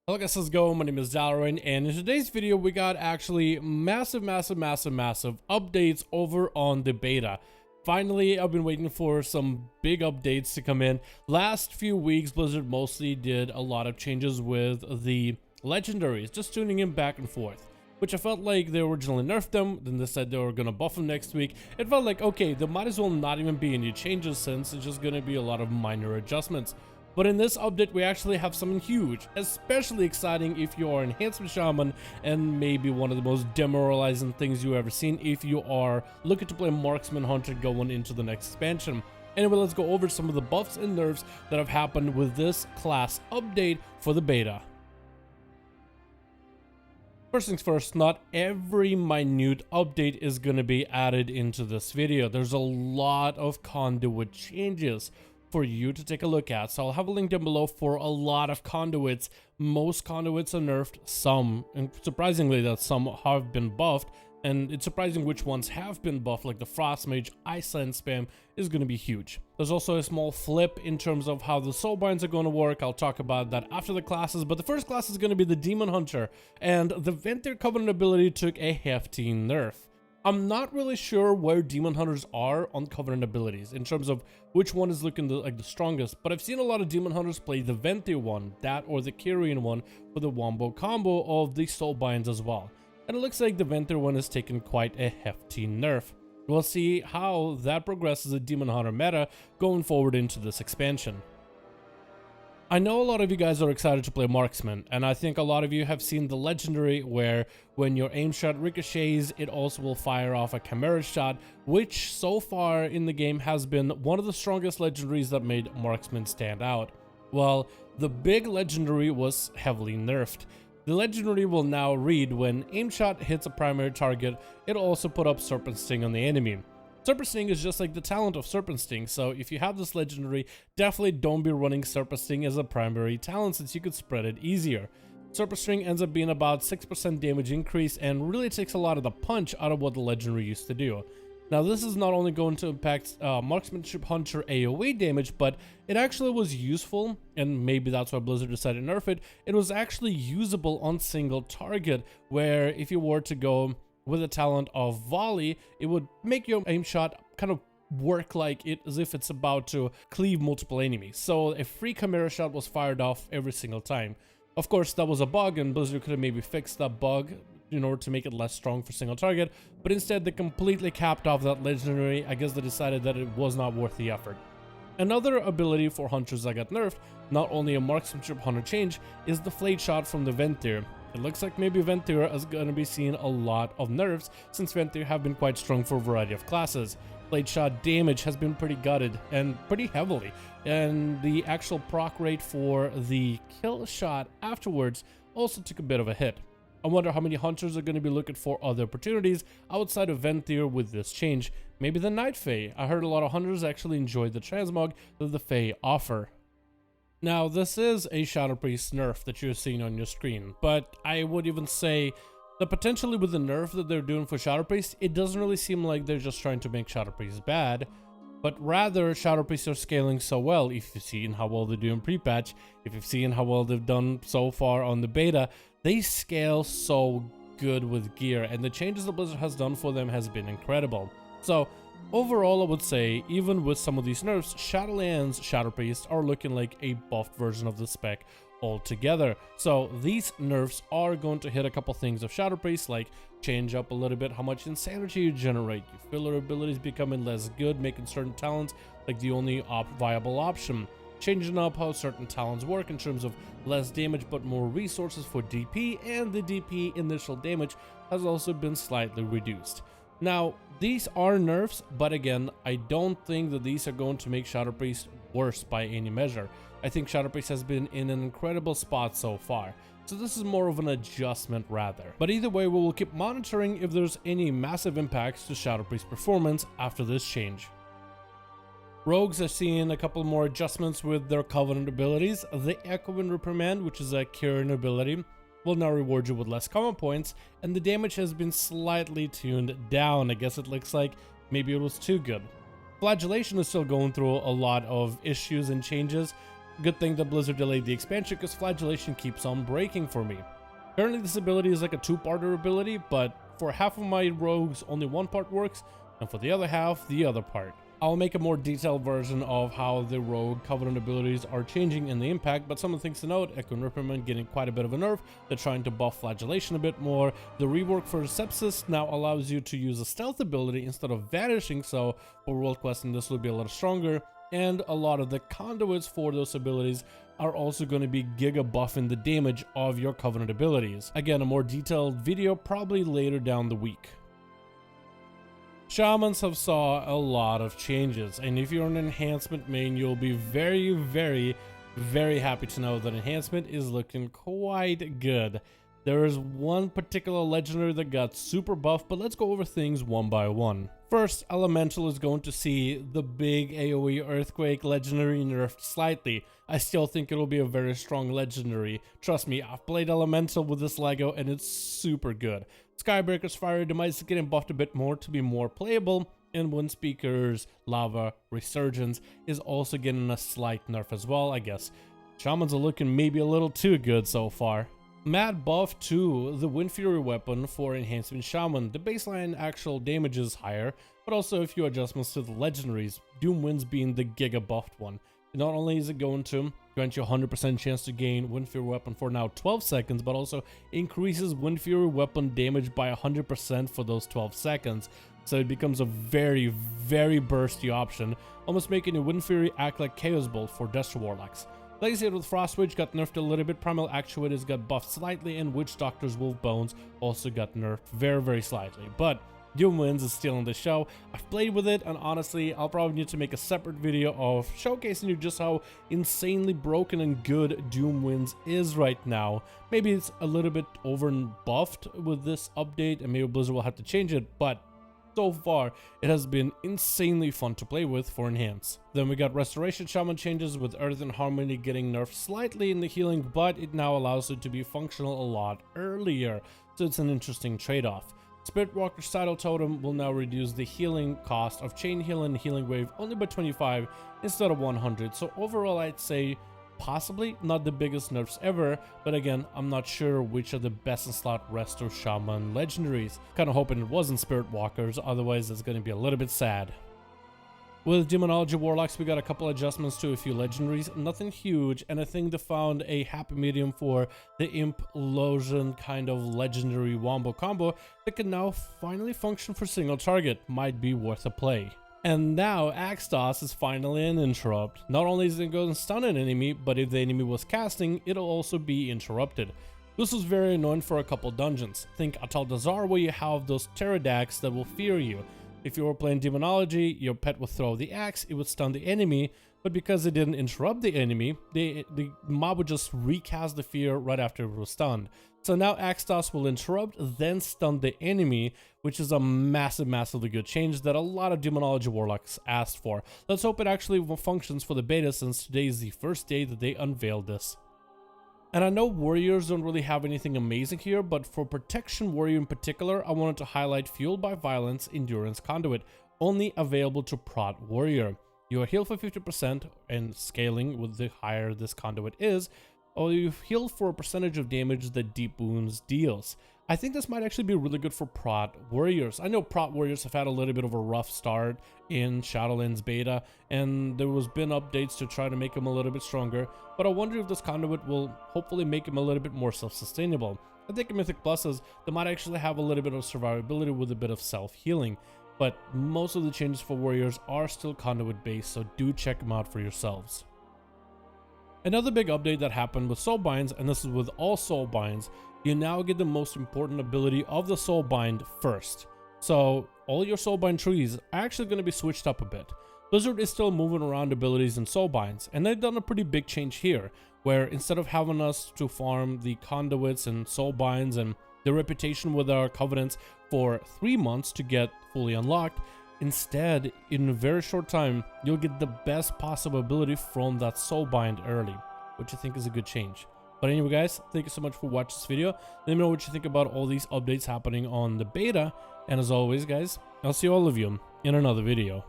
Hello guys, how's it going? My name is Dalaran, and in today's video we got actually massive updates over on the beta. Finally, I've been waiting for some big updates to come in. Last few weeks Blizzard mostly did a lot of changes with the legendaries, just tuning in back and forth, which I felt like they originally nerfed them, then they said they were gonna buff them next week. It felt like, okay, there might as well not even be any changes since it's just gonna be a lot of minor adjustments. But in this update, we actually have something huge, especially exciting if you are an Enhancement Shaman, and maybe one of the most demoralizing things you've ever seen if you are looking to play Marksman Hunter going into the next expansion. Anyway, let's go over some of the buffs and nerfs that have happened with this class update for the beta. First things first, not every minute update is going to be added into this video. There's a lot of Conduit Changes for you to take a look at, so I'll have a link down below for a lot of conduits. Most conduits are nerfed, some, and surprisingly that some have been buffed, and it's surprising which ones have been buffed, like the Frost Mage, Iceland Spam is going to be huge. There's also a small flip in terms of how the Soulbinds are going to work. I'll talk about that after the classes, but the first class is going to be the Demon Hunter, and the Venthyr Covenant ability took a hefty nerf. I'm not really sure where Demon Hunters are on Covenant abilities in terms of which one is looking like the strongest, but I've seen a lot of Demon Hunters play the Venthyr one, that or the Kyrian one for the wombo combo of the Soulbinds as well. And it looks like the Venthyr one has taken quite a hefty nerf. We'll see how that progresses the Demon Hunter meta going forward into this expansion. I know a lot of you guys are excited to play Marksman, and I think a lot of you have seen the legendary where when your aim shot ricochets, it also will fire off a Chimera shot, which so far in the game has been one of the strongest legendaries that made Marksman stand out. Well, the big legendary was heavily nerfed. The legendary will now read when aim shot hits a primary target, it'll also put up Serpent Sting on the enemy. Serpent Sting is just like the talent of Serpent Sting, so if you have this legendary, definitely don't be running Serpent Sting as a primary talent since you could spread it easier. Serpent Sting ends up being about 6% damage increase and really takes a lot of the punch out of what the legendary used to do. Now this is not only going to impact Marksmanship Hunter AoE damage, but it actually was useful, and maybe that's why Blizzard decided to nerf it. It was actually usable on single target, where if you were to go with a talent of volley, it would make your aim shot kind of work like it as if it's about to cleave multiple enemies. So a free Chimera shot was fired off every single time. Of course, that was a bug, and Blizzard could have maybe fixed that bug in order to make it less strong for single target, but instead they completely capped off that legendary. I guess they decided that it was not worth the effort. Another ability for hunters that got nerfed, not only a Marksmanship Hunter change, is the Flayed Shot from the Venthyr. It looks like maybe Venthyr is going to be seeing a lot of nerfs since Venthyr have been quite strong for a variety of classes. Flayed Shot damage has been pretty gutted and pretty heavily, and the actual proc rate for the kill shot afterwards also took a bit of a hit. I wonder how many hunters are going to be looking for other opportunities outside of Venthyr with this change. Maybe the Night Fae. I heard a lot of hunters actually enjoyed the transmog that the Fae offer. Now, this is a Shadow Priest nerf that you're seeing on your screen, but I would even say that potentially with the nerf that they're doing for Shadow Priest, it doesn't really seem like they're just trying to make Shadow Priest bad, but rather Shadow Priests are scaling so well. If you've seen how well they do in pre-patch, if you've seen how well they've done so far on the beta, they scale so good with gear, and the changes that Blizzard has done for them has been incredible. So overall, I would say, even with some of these nerfs, Shadowlands Shadow Priests are looking like a buffed version of the spec altogether. So these nerfs are going to hit a couple things of Shadow Priests, like change up a little bit how much insanity you generate, your filler abilities becoming less good, making certain talents like the only viable option, changing up how certain talents work in terms of less damage but more resources for DP, and the DP initial damage has also been slightly reduced. Now, these are nerfs, but again, I don't think that these are going to make Shadow Priest worse by any measure. I think Shadow Priest has been in an incredible spot so far, so this is more of an adjustment rather. But either way, we will keep monitoring if there's any massive impacts to Shadow Priest performance after this change. Rogues are seeing a couple more adjustments with their Covenant abilities. The Echoing Reprimand, which is a Kyrian ability, will now reward you with less common points, and the damage has been slightly tuned down. I guess it looks like maybe it was too good. Flagellation is still going through a lot of issues and changes. Good thing that Blizzard delayed the expansion because Flagellation keeps on breaking for me. Currently this ability is like a two-parter ability, but for half of my rogues only one part works, and for the other half, the other part. I'll make a more detailed version of how the rogue covenant abilities are changing in the impact, but some of the things to note: Echo and Ripperman getting quite a bit of a nerf. They're trying to buff Flagellation a bit more. The rework for Sepsis now allows you to use a stealth ability instead of vanishing, so for world questing this will be a little stronger. And a lot of the conduits for those abilities are also going to be giga buffing the damage of your covenant abilities. Again, a more detailed video probably later down the week. Shamans have saw a lot of changes, and if you're an enhancement main, you'll be very happy to know that enhancement is looking quite good. There is one particular legendary that got super buff, but let's go over things one by one. First, Elemental is going to see the big AoE Earthquake legendary nerfed slightly. I still think it'll be a very strong legendary. Trust me, I've played Elemental with this Lego and it's super good. Skybreaker's Fire Demise is getting buffed a bit more to be more playable, and Windspeaker's Lava Resurgence is also getting a slight nerf as well, I guess. Shamans are looking maybe a little too good so far. Mad buff to the Wind Fury weapon for Enhancement Shaman. The baseline actual damage is higher, but also a few adjustments to the legendaries, Doom Winds being the giga buffed one. Not only is it going to grant you a 100% chance to gain Wind Fury weapon for now 12 seconds, but also increases Wind Fury weapon damage by 100% for those 12 seconds. So it becomes a very bursty option, almost making a Wind Fury act like Chaos Bolt for Destro Warlocks. Legacy with Frost Witch got nerfed a little bit, Primal Actuators got buffed slightly, and Witch Doctor's Wolf Bones also got nerfed very slightly. But Doom Winds is still in the show. I've played with it, and honestly, I'll probably need to make a separate video of showcasing you just how insanely broken and good Doom Winds is right now. Maybe it's a little bit over buffed with this update, and maybe Blizzard will have to change it, but so far, it has been insanely fun to play with for Enhance. Then we got Restoration Shaman Changes with Earth and Harmony getting nerfed slightly in the healing, but it now allows it to be functional a lot earlier, so it's an interesting trade-off. Spirit Walker's Saddle Totem will now reduce the healing cost of Chain Heal and Healing Wave only by 25 instead of 100, so overall I'd say possibly not the biggest nerfs ever, but again, I'm not sure which are the best in slot Resto Shaman legendaries. Kinda hoping it wasn't Spirit Walkers, otherwise it's gonna be a little bit sad. With Demonology Warlocks, we got a couple adjustments to a few legendaries, nothing huge, and I think they found a happy medium for the Implosion kind of legendary wombo combo that can now finally function for single target. Might be worth a play. And now ADDONS is finally an interrupt. Not only is it going to stun an enemy, but if the enemy was casting, it'll also be interrupted. This was very annoying for a couple dungeons. Think Atal where you have those pterodactyls that will fear you. If you were playing Demonology, your pet would throw the axe, it would stun the enemy, but because it didn't interrupt the enemy, the mob would just recast the fear right after it was stunned. So now ADDONS will interrupt, then stun the enemy, which is a massively good change that a lot of Demonology Warlocks asked for. Let's hope it actually functions for the beta, since today is the first day that they unveiled this. And I know Warriors don't really have anything amazing here, but for Protection Warrior in particular, I wanted to highlight Fueled by Violence Endurance Conduit, only available to Prot Warrior. You are healed for 50% and scaling with the higher this conduit is, or you heal for a percentage of damage that Deep Wounds deals. I think this might actually be really good for Prot Warriors. I know Prot Warriors have had a little bit of a rough start in Shadowlands beta, and there was been updates to try to make them a little bit stronger, but I wonder if this conduit will hopefully make them a little bit more self-sustainable. I think in Mythic Pluses, they might actually have a little bit of survivability with a bit of self-healing, but most of the changes for Warriors are still conduit based, so do check them out for yourselves. Another big update that happened with Soulbinds, and this is with all Soulbinds, you now get the most important ability of the Soulbind first. So all your Soulbind trees are actually going to be switched up a bit. Blizzard is still moving around abilities in Soulbinds, and they've done a pretty big change here, where instead of having us to farm the conduits and Soulbinds and the reputation with our covenants for 3 months to get fully unlocked, instead, in a very short time, you'll get the best possible ability from that Soulbind early, which I think is a good change. But anyway guys, thank you so much for watching this video. Let me know what you think about all these updates happening on the beta. And as always guys, I'll see all of you in another video.